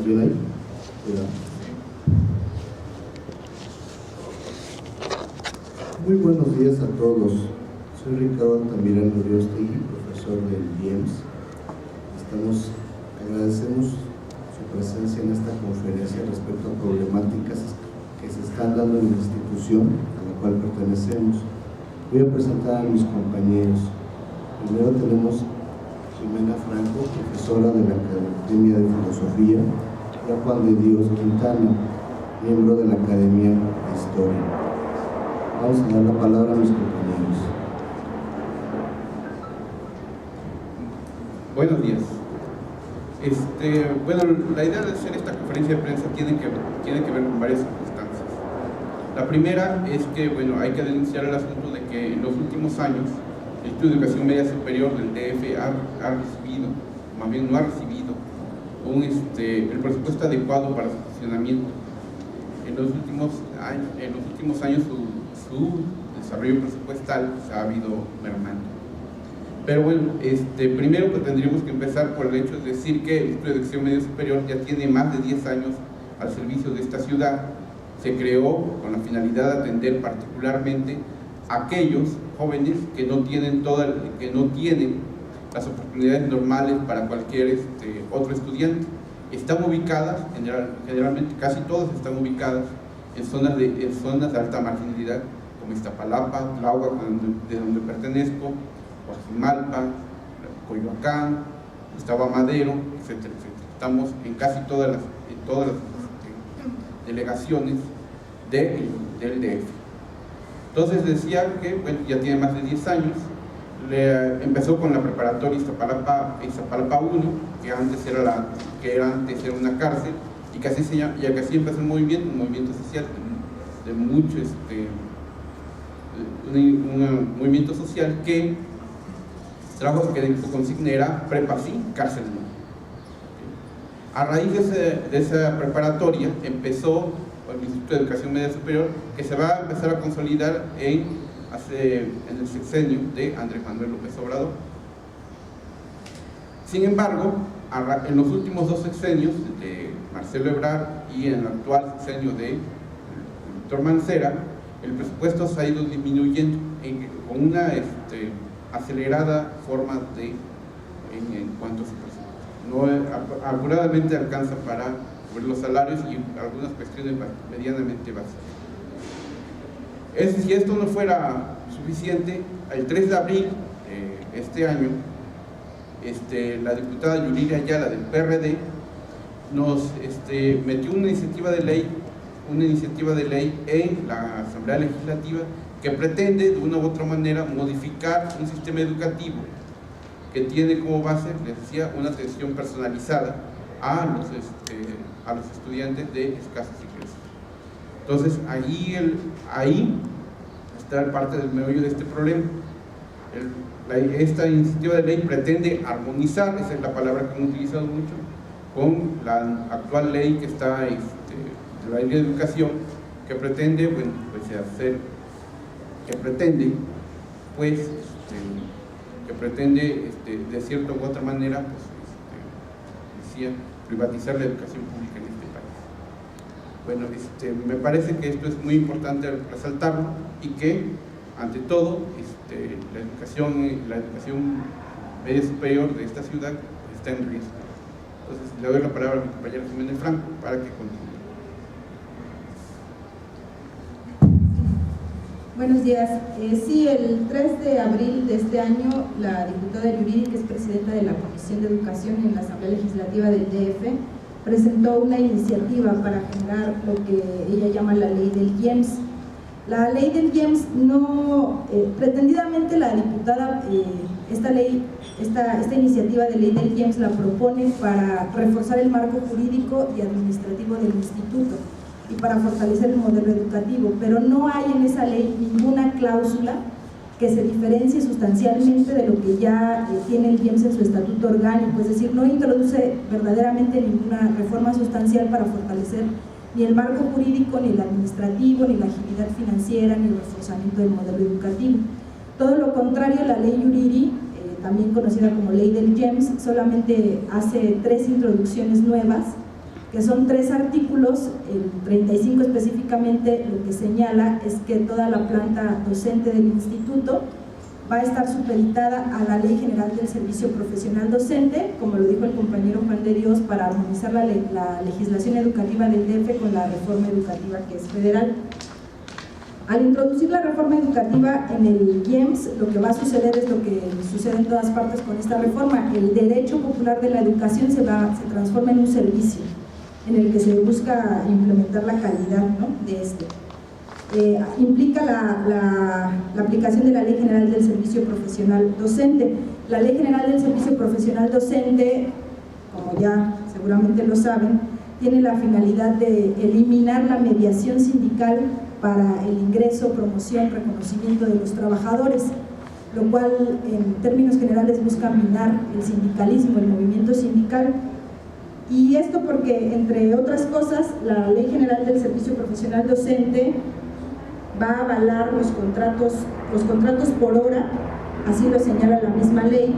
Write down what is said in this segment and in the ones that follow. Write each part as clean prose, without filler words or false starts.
¿Estás bien ahí? Cuidado. Muy buenos días a todos. Soy Ricardo Altamirano Uriostegui, profesor del IEMS. Agradecemos su presencia en esta conferencia respecto a problemáticas que se están dando en la institución a la cual pertenecemos. Voy a presentar a mis compañeros. Primero tenemos Jimena Franco, profesora de la Academia de Filosofía, y a Juan de Dios Quintana, miembro de la Academia de Historia. Vamos a dar la palabra a mis compañeros. Buenos días. Bueno, la idea de hacer esta conferencia de prensa tiene que ver con varias circunstancias. La primera es que, bueno, hay que denunciar el asunto de que en los últimos años el Instituto de Educación Media Superior del DF ha recibido, más bien no ha recibido, el presupuesto adecuado para su funcionamiento. En los últimos años su desarrollo presupuestal se ha habido mermando. Pero bueno, primero pues tendríamos que empezar por el hecho de decir que el Instituto de Educación Media Superior ya tiene más de 10 años al servicio de esta ciudad. Se creó con la finalidad de atender particularmente a aquellos jóvenes que no tienen las oportunidades normales para cualquier otro estudiante. Están ubicadas, generalmente casi todas están ubicadas en zonas de alta marginalidad, como Iztapalapa, Tláhuac, de donde pertenezco, Coajimalpa, Coyoacán, Gustavo Amadero, etcétera, etcétera. Estamos en casi todas las delegaciones del DF. Entonces decía que, bueno, ya tiene más de 10 años. Empezó con la preparatoria Iztapalapa 1, que antes era una cárcel, y que así empezó un movimiento social de mucho un movimiento social que trajo que su consigna era prepa sí, cárcel no. A raíz de esa preparatoria empezó el Instituto de Educación Media Superior, que se va a empezar a consolidar en el sexenio de Andrés Manuel López Obrador. Sin embargo, en los últimos 2 sexenios de Marcelo Ebrard y en el actual sexenio de Víctor Mancera, el presupuesto se ha ido disminuyendo con una acelerada forma en cuanto a su presupuesto. Apuradamente alcanza para cubrir los salarios y algunas cuestiones medianamente básicas. Si esto no fuera suficiente, el 3 de abril de este año, la diputada Yuriria Ayala del PRD nos metió una iniciativa de ley en la Asamblea Legislativa que pretende de una u otra manera modificar un sistema educativo que tiene como base, les decía, una atención personalizada a los estudiantes de escasos ingresos. Entonces ahí está parte del meollo de este problema. Esta iniciativa de ley pretende armonizar, esa es la palabra que hemos utilizado mucho, con la actual ley que está de la ley de educación, que pretende, bueno, pues de cierta u otra manera, decía, privatizar la educación pública en este país. Bueno, me parece que esto es muy importante resaltarlo y que, ante todo, la educación media superior de esta ciudad está en riesgo. Entonces, le doy la palabra a mi compañero Jimena Franco para que continúe. Buenos días. Sí, el 3 de abril de este año, la diputada Yuriria, que es presidenta de la Comisión de Educación en la Asamblea Legislativa del DF, presentó una iniciativa para generar lo que ella llama la ley del IEMS. La ley del IEMS pretendidamente la diputada, esta iniciativa de ley del IEMS la propone para reforzar el marco jurídico y administrativo del instituto y para fortalecer el modelo educativo, pero no hay en esa ley ninguna cláusula que se diferencie sustancialmente de lo que ya tiene el IEMS en su estatuto orgánico, es decir, no introduce verdaderamente ninguna reforma sustancial para fortalecer ni el marco jurídico, ni el administrativo, ni la agilidad financiera, ni el reforzamiento del modelo educativo. Todo lo contrario, la ley Yuriria, también conocida como ley del IEMS, solamente hace 3 introducciones nuevas que son 3 artículos. El 35 específicamente lo que señala es que toda la planta docente del instituto va a estar supeditada a la Ley General del Servicio Profesional Docente, como lo dijo el compañero Juan de Dios, para armonizar la legislación educativa del DF con la reforma educativa que es federal. Al introducir la reforma educativa en el IEMS, lo que va a suceder es lo que sucede en todas partes con esta reforma: el derecho popular de la educación se transforma en un servicio en el que se busca implementar la calidad, ¿no?, de este. Implica la aplicación de la Ley General del Servicio Profesional Docente. La Ley General del Servicio Profesional Docente, como ya seguramente lo saben, tiene la finalidad de eliminar la mediación sindical para el ingreso, promoción, reconocimiento de los trabajadores, lo cual en términos generales busca minar el sindicalismo, el movimiento sindical. Y esto porque, entre otras cosas, la Ley General del Servicio Profesional Docente va a avalar los contratos por hora, así lo señala la misma ley.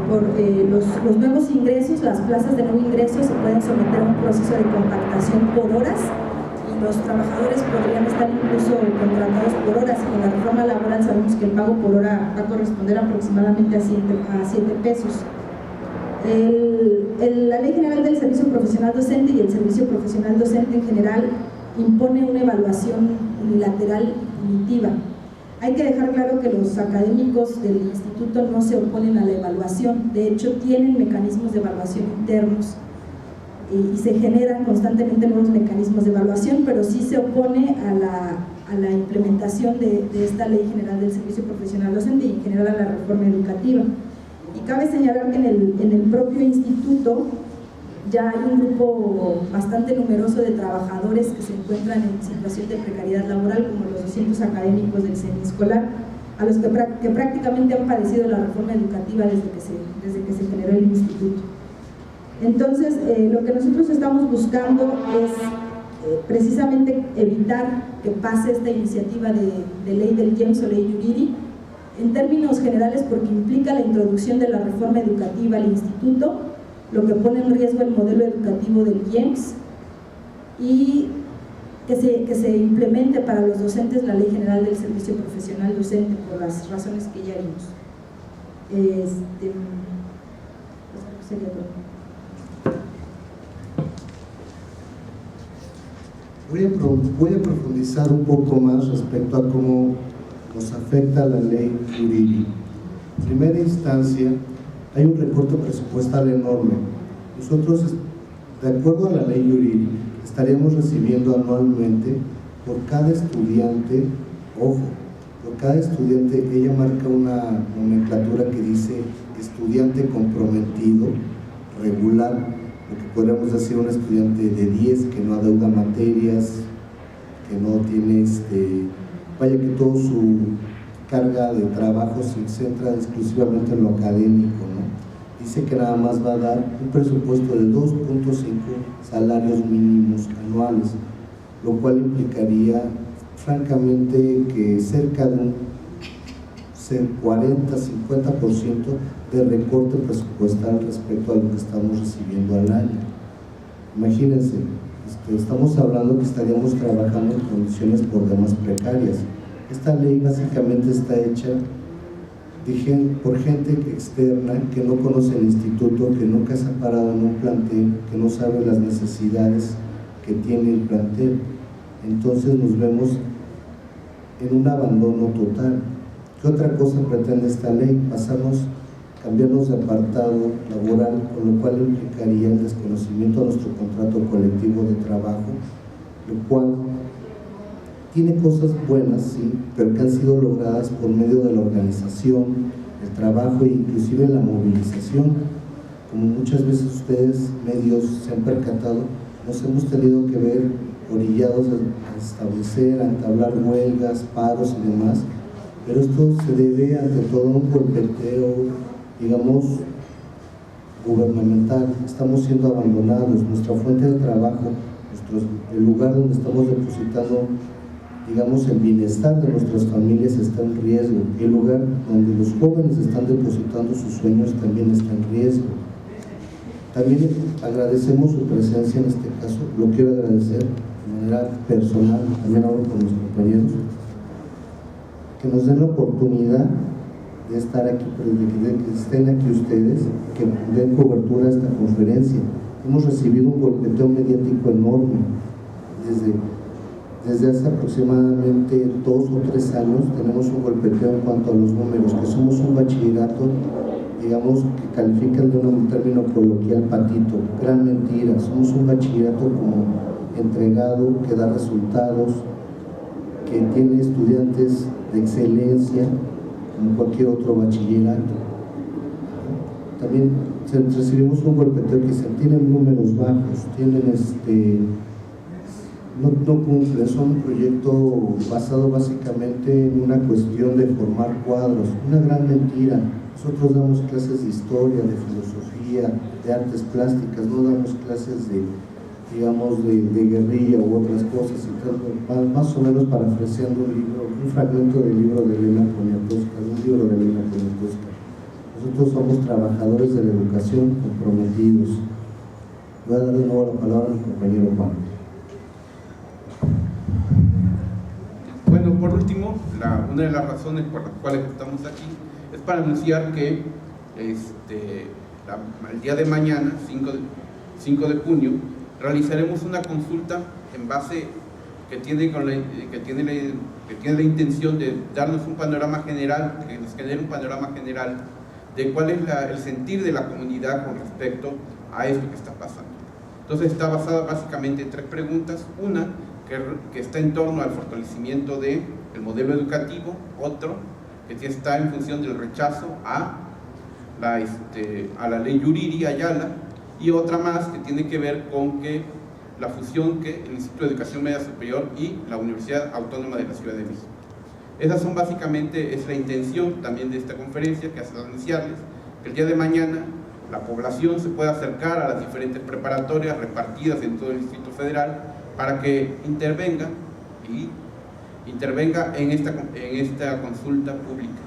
Por los nuevos ingresos, las plazas de nuevo ingreso se pueden someter a un proceso de compactación por horas, y los trabajadores podrían estar incluso contratados por horas. Con la reforma laboral sabemos que el pago por hora va a corresponder aproximadamente a 7 pesos. La Ley General del Servicio Profesional Docente y el Servicio Profesional Docente en general impone una evaluación unilateral y punitiva. Hay que dejar claro que los académicos del instituto no se oponen a la evaluación, de hecho tienen mecanismos de evaluación internos y se generan constantemente nuevos mecanismos de evaluación, pero sí se opone a la implementación de esta Ley General del Servicio Profesional Docente y en general a la reforma educativa. Y cabe señalar que en el propio instituto ya hay un grupo bastante numeroso de trabajadores que se encuentran en situación de precariedad laboral, como los 200 académicos del semiescolar, a los que prácticamente han padecido la reforma educativa desde que se generó el instituto. Entonces, lo que nosotros estamos buscando es precisamente evitar que pase esta iniciativa de ley del IEMS o ley Yuriri, en términos generales porque implica la introducción de la reforma educativa al instituto, lo que pone en riesgo el modelo educativo del IEMS, y que se implemente para los docentes la Ley General del Servicio Profesional Docente, por las razones que ya vimos. Sería todo. Voy a profundizar un poco más respecto a cómo nos afecta la ley Yuriri. En primera instancia, hay un recorte presupuestal enorme. Nosotros, de acuerdo a la ley Yuriri, estaríamos recibiendo anualmente por cada estudiante, ojo, por cada estudiante, ella marca una nomenclatura que dice estudiante comprometido, regular, lo que podríamos decir un estudiante de 10 que no adeuda materias, que no tiene vaya que toda su carga de trabajo se centra exclusivamente en lo académico, ¿no? Dice que nada más va a dar un presupuesto de 2.5 salarios mínimos anuales, lo cual implicaría francamente que cerca de un 40-50% de recorte presupuestal respecto a lo que estamos recibiendo al año. Imagínense, estamos hablando que estaríamos trabajando en condiciones por demás precarias. Esta ley básicamente está hecha por gente externa que no conoce el instituto, que nunca se ha parado en un plantel, que no sabe las necesidades que tiene el plantel. Entonces nos vemos en un abandono total. ¿Qué otra cosa pretende esta ley? Cambiarnos de apartado laboral, con lo cual implicaría el desconocimiento de nuestro contrato colectivo de trabajo, lo cual tiene cosas buenas, sí, pero que han sido logradas por medio de la organización, el trabajo e inclusive la movilización. Como muchas veces ustedes, medios, se han percatado, nos hemos tenido que ver orillados a establecer, a entablar huelgas, paros y demás, pero esto se debe ante todo a un golpeteo, digamos, gubernamental. Estamos siendo abandonados, nuestra fuente de trabajo, el lugar donde estamos depositando, digamos, el bienestar de nuestras familias está en riesgo, el lugar donde los jóvenes están depositando sus sueños también está en riesgo. También agradecemos su presencia en este caso, lo quiero agradecer de manera personal, también hablo con mis compañeros, que nos den la oportunidad de estar aquí, de que estén aquí ustedes, que den cobertura a esta conferencia. Hemos recibido un golpeteo mediático enorme desde hace aproximadamente 2 o 3 años. Tenemos un golpeteo en cuanto a los números, que somos un bachillerato, digamos, que califican de un término coloquial patito. Gran mentira, somos un bachillerato como entregado, que da resultados, que tiene estudiantes de excelencia como cualquier otro bachillerato. También recibimos un golpeteo que se tienen números bajos, tienen no cumplen, son un proyecto basado básicamente en una cuestión de formar cuadros, una gran mentira. Nosotros damos clases de historia, de filosofía, de artes plásticas, no damos clases de, digamos, de guerrilla u otras cosas. Entonces, más o menos parafraseando un fragmento del libro de Elena Poniatowska, nosotros somos trabajadores de la educación comprometidos. Voy a dar de nuevo la palabra al compañero Juan. Bueno, por último, una de las razones por las cuales estamos aquí es para anunciar que el día de mañana, 5 de junio, realizaremos una consulta en base que tiene la intención de darnos un panorama general, que nos genere un panorama general de cuál es el sentir de la comunidad con respecto a esto que está pasando. Entonces está basada básicamente en 3 preguntas. Una, que está en torno al fortalecimiento del modelo educativo. Otro, que está en función del rechazo a la ley Yuriri Ayala. Y otra más que tiene que ver con la fusión que el Instituto de Educación Media Superior y la Universidad Autónoma de la Ciudad de México. Esas son básicamente, es la intención también de esta conferencia, que hace anunciarles que el día de mañana la población se pueda acercar a las diferentes preparatorias repartidas en todo el Distrito Federal para que intervenga en esta consulta pública.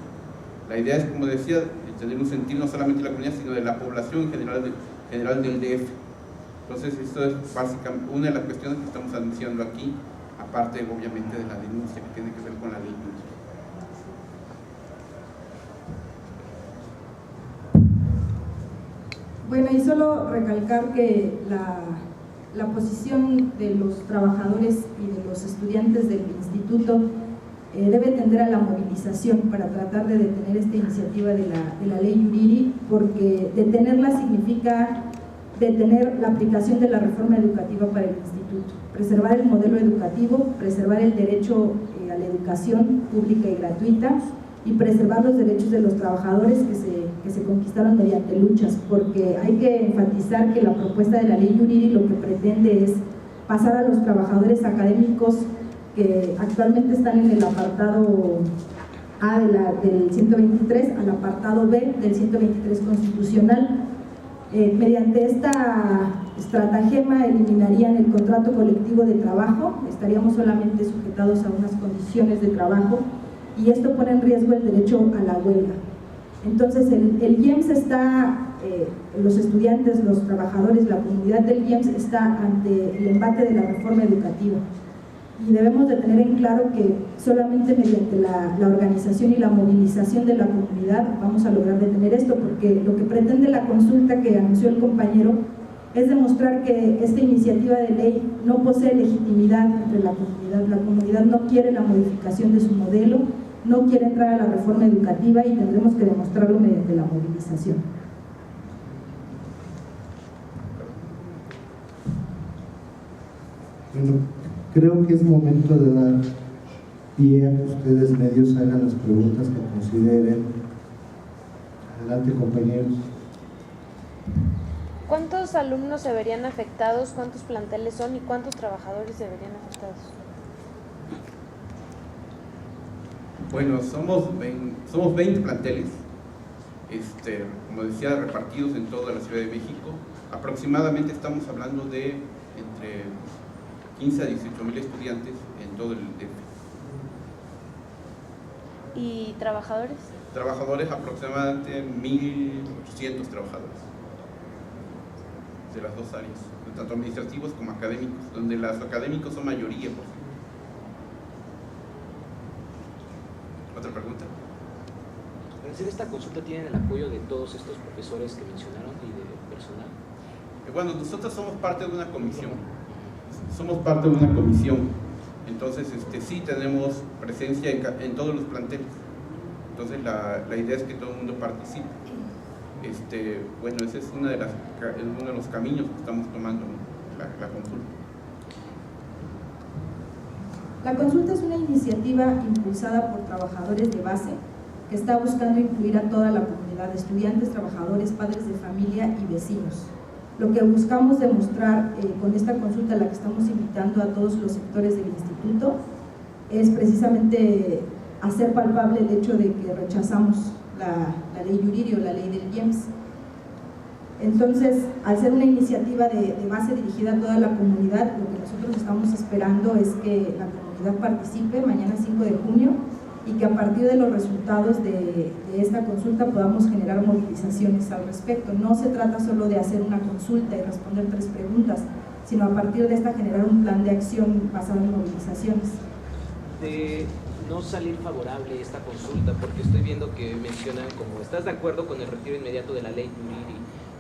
La idea es, como decía, tener un sentir no solamente de la comunidad, sino de la población en general del DF. Entonces, esto es básicamente una de las cuestiones que estamos anunciando aquí, aparte obviamente de la denuncia que tiene que ver con la ley. Bueno, y solo recalcar que la posición de los trabajadores y de los estudiantes del instituto debe tender a la movilización para tratar de detener esta iniciativa de la ley Yuriri, porque detenerla significa detener la aplicación de la reforma educativa para el instituto, preservar el modelo educativo, preservar el derecho a la educación pública y gratuita, y preservar los derechos de los trabajadores que se conquistaron mediante luchas, porque hay que enfatizar que la propuesta de la ley Yuriri lo que pretende es pasar a los trabajadores académicos que actualmente están en el apartado A del 123 al apartado B del 123 constitucional. Mediante esta estratagema eliminarían el contrato colectivo de trabajo, estaríamos solamente sujetados a unas condiciones de trabajo, y esto pone en riesgo el derecho a la huelga. Entonces el IEMS está, los estudiantes, los trabajadores, la comunidad del IEMS está ante el embate de la reforma educativa, y debemos de tener en claro que solamente mediante la organización y la movilización de la comunidad vamos a lograr detener esto, porque lo que pretende la consulta que anunció el compañero es demostrar que esta iniciativa de ley no posee legitimidad entre la comunidad no quiere la modificación de su modelo, no quiere entrar a la reforma educativa, y tendremos que demostrarlo mediante la movilización. Bueno, creo que es momento de dar pie a que ustedes medios hagan las preguntas que consideren. Adelante, compañeros. ¿Cuántos alumnos se verían afectados? ¿Cuántos planteles son? ¿Y cuántos trabajadores se verían afectados? Bueno, somos 20 planteles, como decía, repartidos en toda la Ciudad de México. Aproximadamente estamos hablando de entre 15 a 18,000 estudiantes en todo el DF. ¿Y trabajadores? Trabajadores, aproximadamente 1,800 trabajadores. de las dos áreas, tanto administrativos como académicos, donde los académicos son mayoría, por ejemplo. ¿Otra pregunta? Para hacer esta consulta, ¿tienen el apoyo de todos estos profesores que mencionaron y de personal? Bueno, nosotros somos parte de una comisión. Somos parte de una comisión. Entonces, sí tenemos presencia en todos los planteles. Entonces, la idea es que todo el mundo participe. Bueno, ese es uno de los caminos que estamos tomando, ¿no? La consulta. La consulta es una iniciativa impulsada por trabajadores de base que está buscando incluir a toda la comunidad, estudiantes, trabajadores, padres de familia y vecinos. Lo que buscamos demostrar con esta consulta a la que estamos invitando a todos los sectores del instituto es precisamente hacer palpable el hecho de que rechazamos la ley Yuriria o la ley del IEMS. Entonces, al ser una iniciativa de base dirigida a toda la comunidad, lo que nosotros estamos esperando es que la comunidad participe mañana 5 de junio y que a partir de los resultados de esta consulta podamos generar movilizaciones al respecto. No se trata solo de hacer una consulta y responder 3 preguntas, sino a partir de esta generar un plan de acción basado en movilizaciones. De no salir favorable esta consulta, porque estoy viendo que mencionan como ¿estás de acuerdo con el retiro inmediato de la ley Yuriria?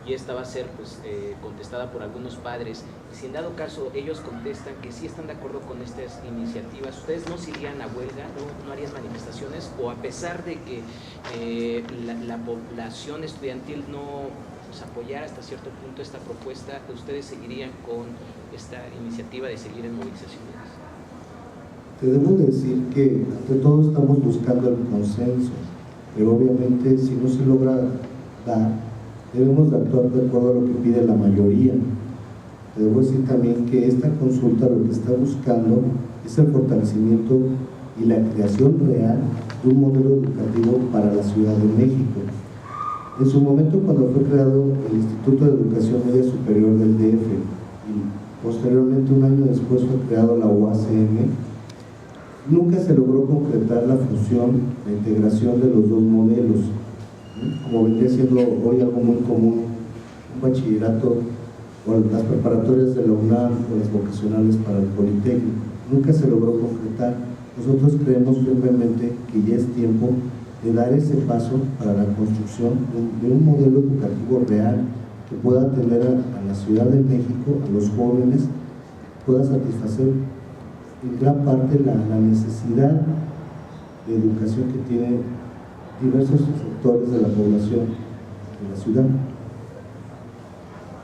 Y esta va a ser pues, contestada por algunos padres. Si en dado caso ellos contestan que sí están de acuerdo con estas iniciativas, ¿ustedes no se irían a huelga, no harían manifestaciones? ¿O a pesar de que la población estudiantil no pues, apoyara hasta cierto punto esta propuesta, ustedes seguirían con esta iniciativa de seguir en movilizaciones? Debemos decir que ante todo estamos buscando el consenso, pero obviamente si no se logra dar, debemos de actuar de acuerdo a lo que pide la mayoría. Debo decir también que esta consulta lo que está buscando es el fortalecimiento y la creación real de un modelo educativo para la Ciudad de México. En su momento, cuando fue creado el Instituto de Educación Media Superior del DF y posteriormente un año después fue creado la UACM, nunca se logró concretar la fusión, la integración de los dos modelos, como vendría siendo hoy algo muy común, un bachillerato o las preparatorias de la UNAM o las vocacionales para el Politécnico. Nunca se logró concretar. Nosotros creemos firmemente que ya es tiempo de dar ese paso para la construcción de un modelo educativo real que pueda atender a la Ciudad de México, a los jóvenes, pueda satisfacer en gran parte la necesidad de educación que tiene diversos sectores de la población de la ciudad.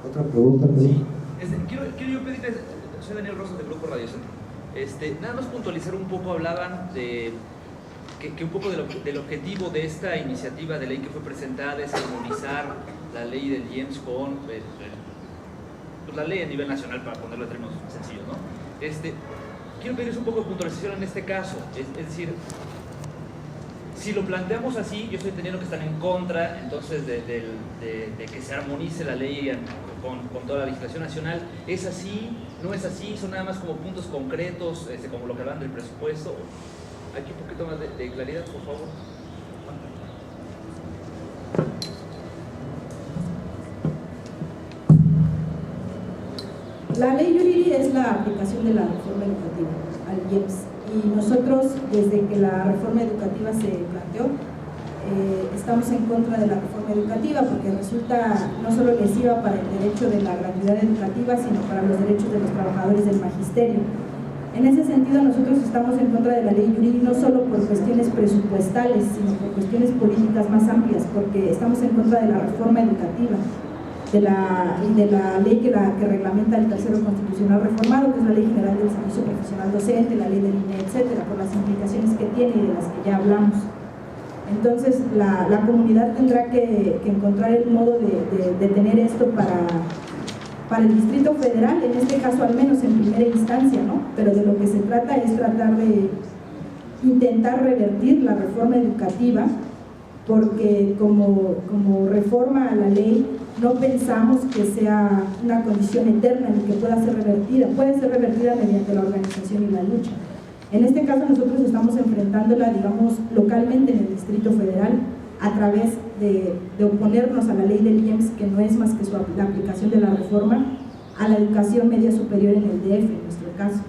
¿Otra pregunta? Sí, quiero yo pedirles, soy Daniel Rosas del Grupo Radio Centro, nada más puntualizar un poco, hablaban de que un poco del objetivo de esta iniciativa de ley que fue presentada es armonizar la ley del IEMS con pues, la ley a nivel nacional, para ponerlo en términos sencillos, ¿no? Quiero pedirles un poco de puntualización en este caso, es decir, si lo planteamos así, yo estoy entendiendo que están en contra entonces de que se armonice la ley con toda la legislación nacional. ¿Es así? ¿No es así? ¿Son nada más como puntos concretos, como lo que hablan del presupuesto? Aquí un poquito más de claridad, por favor. La ley Yuriria es la aplicación de la reforma educativa al IEMS. Y nosotros, desde que la reforma educativa se planteó, estamos en contra de la reforma educativa porque resulta no solo lesiva para el derecho de la gratuidad educativa, sino para los derechos de los trabajadores del magisterio. En ese sentido, nosotros estamos en contra de la ley Yuriria no solo por cuestiones presupuestales, sino por cuestiones políticas más amplias, porque estamos en contra de la reforma educativa y de la ley que reglamenta el tercero constitucional reformado, que es la Ley General del Servicio Profesional Docente, la ley del INE, etcétera, por las implicaciones que tiene y de las que ya hablamos. Entonces, la comunidad tendrá que encontrar el modo de tener esto para el Distrito Federal, en este caso al menos en primera instancia, ¿no? Pero de lo que se trata es tratar de intentar revertir la reforma educativa, porque como reforma a la ley no pensamos que sea una condición eterna ni que pueda ser revertida, puede ser revertida mediante la organización y la lucha. En este caso nosotros estamos enfrentándola, digamos, localmente en el Distrito Federal, a través de oponernos a la ley del IEMS, que no es más que la aplicación de la reforma a la educación media superior en el DF, en nuestro caso.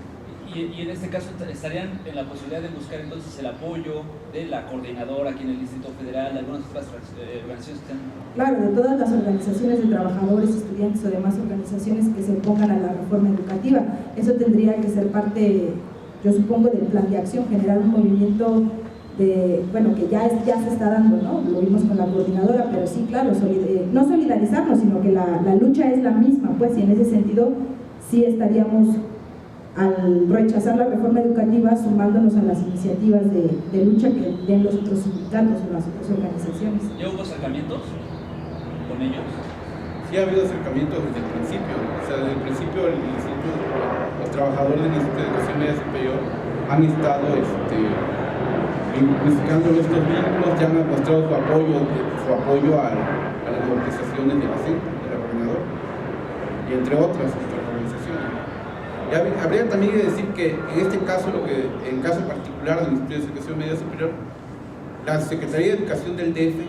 Y en este caso estarían en la posibilidad de buscar entonces el apoyo de la coordinadora aquí en el Distrito Federal, de algunas otras organizaciones que están... Claro, de todas las organizaciones de trabajadores, estudiantes o demás organizaciones que se opongan a la reforma educativa. Eso tendría que ser parte, yo supongo, del plan de acción, generar un movimiento de, bueno, que ya se está dando, ¿no? Lo vimos con la coordinadora, pero sí, claro, no solidarizarnos, sino que la lucha es la misma, pues, y en ese sentido sí estaríamos, al rechazar la reforma educativa, sumándonos a las iniciativas de lucha que den los otros sindicatos o las otras organizaciones. ¿Ya hubo acercamientos con ellos? Sí ha habido acercamientos desde el principio, o sea, desde el principio los trabajadores del Instituto de Educación Media Superior han estado buscando estos vínculos, ya han mostrado su apoyo a las organizaciones de la CENTE, de la coordinadora, y entre otras organizaciones. Y habría también que decir que en este caso, en caso particular del Instituto de Educación Media Superior, la Secretaría de Educación del DF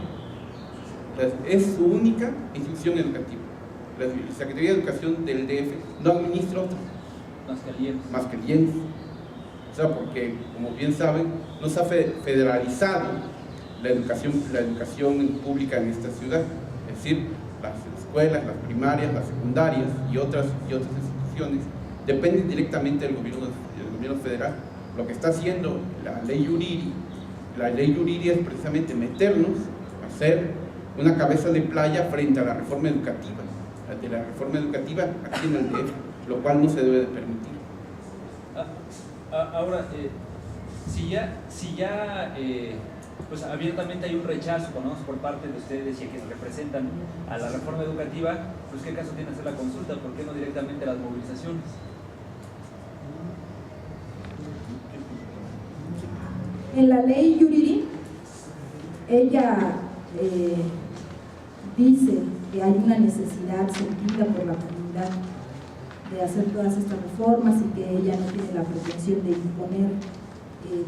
es su única institución educativa. La Secretaría de Educación del DF no administra otra, más que el IEMS. O sea, porque, como bien saben, no se ha federalizado la educación pública en esta ciudad. Es decir, las escuelas, las primarias, las secundarias y otras instituciones dependen directamente del gobierno federal. Lo que está haciendo la ley Yuriri es precisamente meternos a hacer una cabeza de playa frente a la reforma educativa, aquí en el DF, lo cual no se debe de permitir. Ahora, si ya pues abiertamente hay un rechazo, ¿no?, por parte de ustedes y que representan a la reforma educativa, pues ¿qué caso tiene hacer la consulta? ¿Por qué no directamente las movilizaciones? En la ley Yuriri, ella dice que hay una necesidad sentida por la comunidad de hacer todas estas reformas y que ella no tiene la pretensión de imponer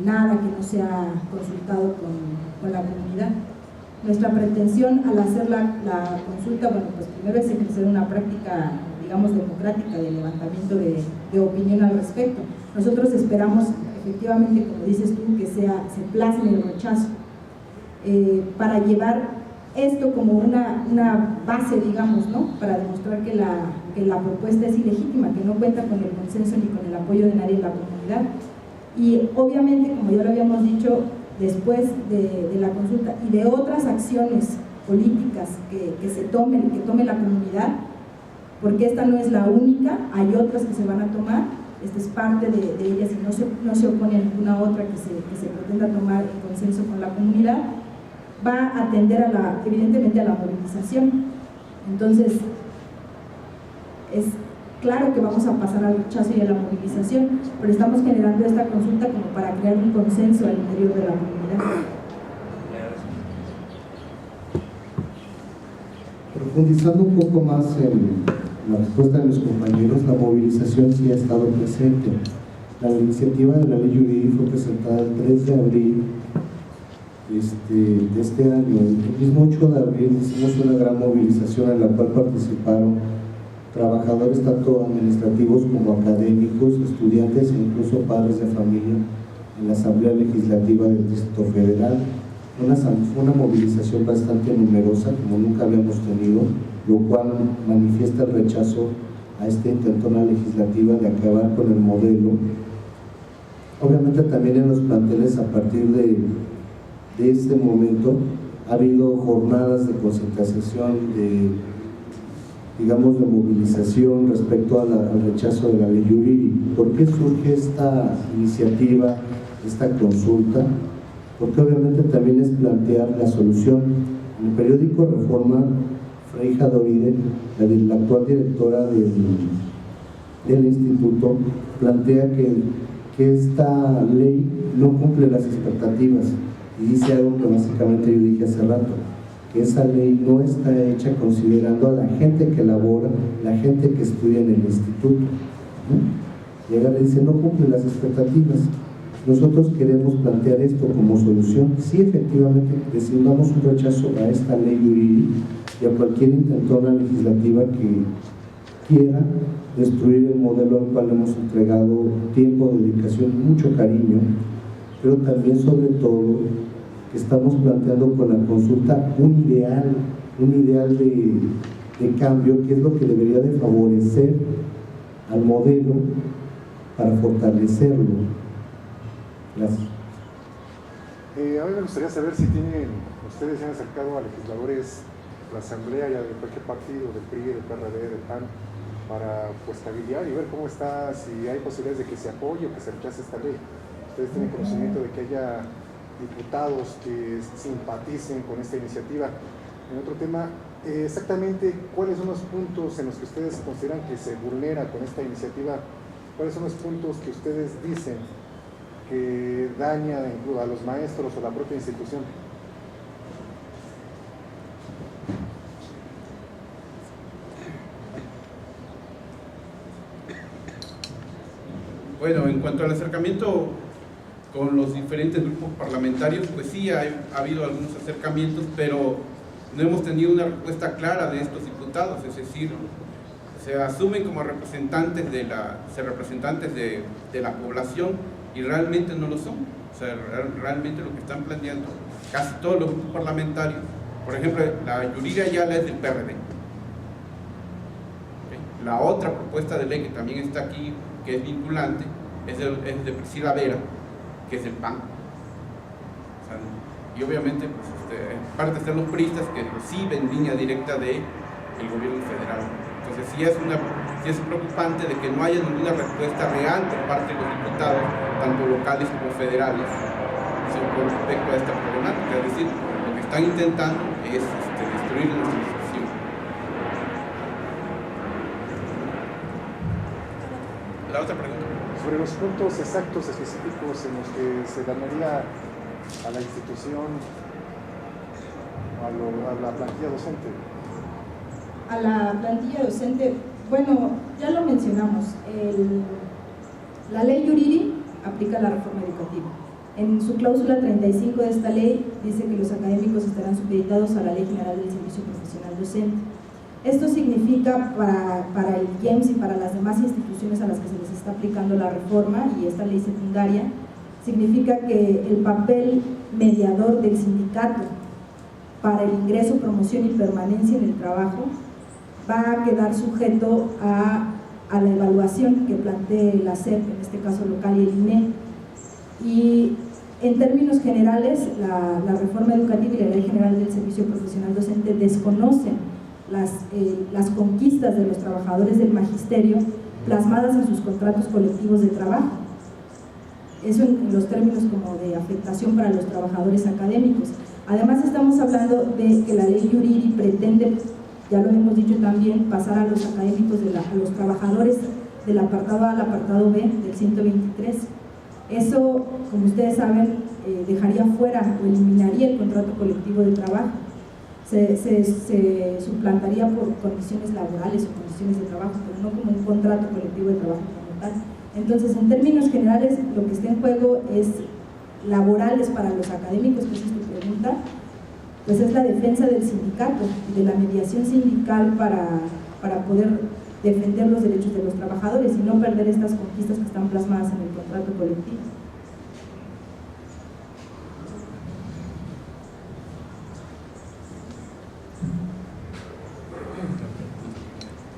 nada que no sea consultado con la comunidad. Nuestra pretensión al hacer la consulta, bueno, pues primero es ejercer una práctica, digamos, democrática de levantamiento de opinión al respecto. Nosotros esperamos, efectivamente, como dices tú, que se plasme el rechazo para llevar esto como una base, digamos, ¿no?, para demostrar que la propuesta es ilegítima, que no cuenta con el consenso ni con el apoyo de nadie en la comunidad. Y obviamente, como ya lo habíamos dicho, después de la consulta y de otras acciones políticas que tome la comunidad, porque esta no es la única, hay otras que se van a tomar, esta es parte de ellas y no se opone a ninguna otra que se pretenda tomar en consenso con la comunidad, va a atender evidentemente a la movilización. Entonces, es claro que vamos a pasar al rechazo y a la movilización, pero estamos generando esta consulta como para crear un consenso al interior de la comunidad. Profundizando un poco más en la respuesta de mis compañeros, la movilización sí ha estado presente. La iniciativa de la ley Yuriri fue presentada el 3 de abril de este año. El mismo 8 de abril hicimos una gran movilización en la cual participaron trabajadores tanto administrativos como académicos, estudiantes e incluso padres de familia en la Asamblea Legislativa del Distrito Federal. Fue una movilización bastante numerosa, como nunca habíamos tenido, lo cual manifiesta el rechazo a esta intentona legislativa de acabar con el modelo. Obviamente también en los planteles, a partir de este momento, ha habido jornadas de concentración, de movilización respecto al rechazo de la ley Yuriri. ¿Por qué surge esta iniciativa, esta consulta? Porque obviamente también es plantear la solución. En el periódico Reforma, Freija Doride, la actual directora del instituto, plantea que esta ley no cumple las expectativas y dice algo que básicamente yo dije hace rato, que esa ley no está hecha considerando a la gente que labora, la gente que estudia en el instituto, ¿no? Y ella le dice no cumple las expectativas. nosotros queremos plantear esto como solución. Sí, efectivamente, decidamos un rechazo a esta ley Yuriri y a cualquier intentona legislativa que quiera destruir el modelo al cual hemos entregado tiempo, dedicación y mucho cariño, pero también, sobre todo, que estamos planteando con la consulta un ideal de cambio, que es lo que debería de favorecer al modelo para fortalecerlo. Gracias. A mí me gustaría saber si ustedes se han acercado a legisladores de la Asamblea, ya de cualquier partido, del PRI, del PRD, del PAN, para pues estabilizar y ver cómo está, si hay posibilidades de que se apoye o que se rechace esta ley. Ustedes tienen conocimiento de que haya diputados que simpaticen con esta iniciativa. En otro tema, exactamente cuáles son los puntos en los que ustedes consideran que se vulnera con esta iniciativa, cuáles son los puntos que ustedes dicen que daña a los maestros o la propia institución. Bueno, en cuanto al acercamiento con los diferentes grupos parlamentarios, pues sí, ha habido algunos acercamientos, pero no hemos tenido una respuesta clara de estos diputados, es decir, se asumen como representantes de la población y realmente no lo son. O sea, realmente lo que están planteando casi todos los grupos parlamentarios, por ejemplo, la Yuriri Ayala es del PRD. La otra propuesta de ley que también está aquí, que es vinculante, es de Priscila Vera, que es del PAN. O sea, y obviamente, pues, parte están los priistas que reciben línea directa del gobierno federal. Entonces sí es preocupante de que no haya ninguna respuesta real por parte de los diputados, tanto locales como federales, con respecto a esta problemática. Es decir, lo que están intentando es destruir nuestra institución. La otra pregunta. Sobre los puntos exactos, específicos en los que se dañaría a la institución, a la plantilla docente. A la plantilla docente, bueno, ya lo mencionamos, la ley Yuriri aplica la reforma educativa. En su cláusula 35 de esta ley dice que los académicos estarán supeditados a la Ley General del Servicio Profesional Docente. Esto significa para el IEMS y para las demás instituciones a las que se les está aplicando la reforma y esta ley secundaria, significa que el papel mediador del sindicato para el ingreso, promoción y permanencia en el trabajo va a quedar sujeto a la evaluación que plantee la SEP, en este caso local, y el INE. Y en términos generales, la reforma educativa y la Ley General del Servicio Profesional Docente desconocen las conquistas de los trabajadores del magisterio plasmadas en sus contratos colectivos de trabajo. Eso en los términos como de afectación para los trabajadores académicos. Además, estamos hablando de que la ley Yuriri pretende, ya lo hemos dicho también, pasar a los académicos, a los trabajadores del apartado A al apartado B del 123. Eso, como ustedes saben, dejaría fuera o eliminaría el contrato colectivo de trabajo. Se suplantaría por condiciones laborales o condiciones de trabajo, pero no como un contrato colectivo de trabajo como tal. Entonces, en términos generales, lo que está en juego es laborales para los académicos, que es tu pregunta, pues es la defensa del sindicato y de la mediación sindical para poder defender los derechos de los trabajadores y no perder estas conquistas que están plasmadas en el contrato colectivo.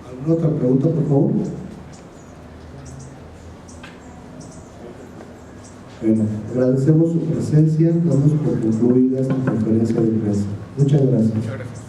¿Alguna otra pregunta, por favor? Bueno, agradecemos su presencia, damos por concluida esta conferencia de prensa. Muchas gracias. Muchas gracias.